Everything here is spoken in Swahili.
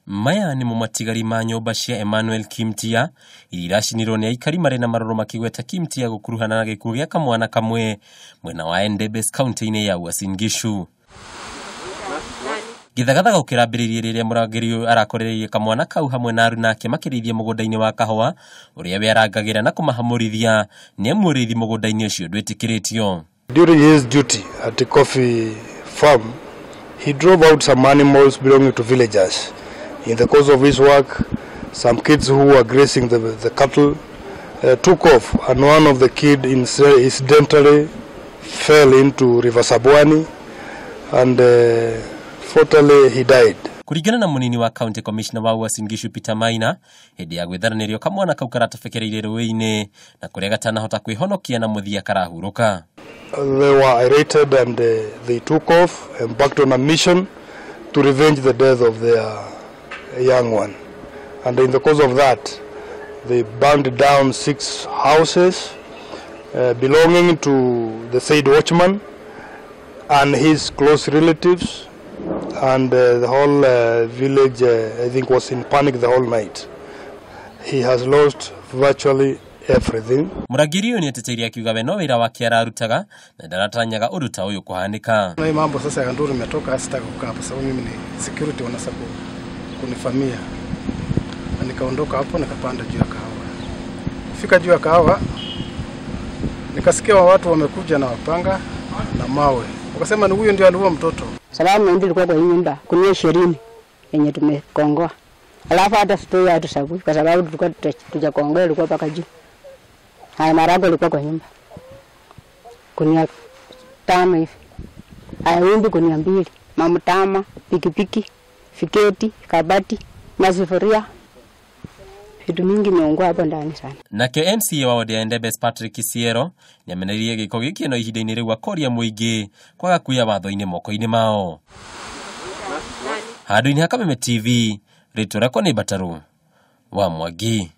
Maya ni mumatigari ma nyumba cia Emmanuel Kimtia irashinirwo ni aikari mari na maroro makigweta Kimtia gukuruhana na gikuu gĩa Kamwana kamwe mwena wa Endebess kaunti-ini ya Uasin Gishu. Githagathaga ukirambiririe riria murangiri arakorereirie kamwana kau hamwe na aru nake makirithie mugunda-ini wa kahua uria we arangagira na kumahamurithia ni murithi mugunda-ini ucio ndwitikiritio. During his duty at the coffee farm, he drove out some animals belonging to villagers. In the course of his work, some kids who were grazing the cattle took off, and one of the kids incidentally fell into River Sabwani, and fatally he died. Kurigana na munini wa county commissioner wa Uasin Gishu Peter Maina, hindi ya gwitharanirio kamwana kau karatafekereire rúúì-ini na kuria gatanahota kwihonokia na muthia karahuruka. They were irritated and they took off, embarked on a mission to revenge the death of their young one. And in the course of that, they burned down 6 houses belonging to the said watchman and his close relatives, and the whole village, I think, was in panic the whole night. He has lost virtually everything. Murangiri ni ateteria akiuga we no wira wake ararutaga na ndaratanyaga uruta uyu kuhanika. Na mambo sasa ya nduru imetoka, sitaki kukaa hapo sababu mimi ni security, wanasema kunifamia. Na nikaondoka hapo nikapanda juu ya kahua. Kufika juu ya kahua nikasikia watu wamekuja na wapanga na mawe. Wakasema ni huyo ndio aliua mtoto. Sababu mimi nilikuwa kwa nyumba kunia 20 yenye tumekongoa. Alafu hata sitoi hata sababu kwa sababu tulikuwa tujakongoa, ilikuwa paka juu. Haya marago ilikuwa kwa nyumba. Kunia 5 hivi. Haya wimbi kunia 2, mamutama, pikipiki, fiketi, kabati, na sufuria. Vitu mingi imeungua hapo ndani sana. Nake MCA wa ward ya Endebess Patrick Kisiero ni amenererie giko giki no ihinda-ini riu akoria muingi kwaga kuya watho-ini moko-ini mao. Handu-ini ha Kameme TV, ritwa rakwa ni Mbataru wa Mwangi.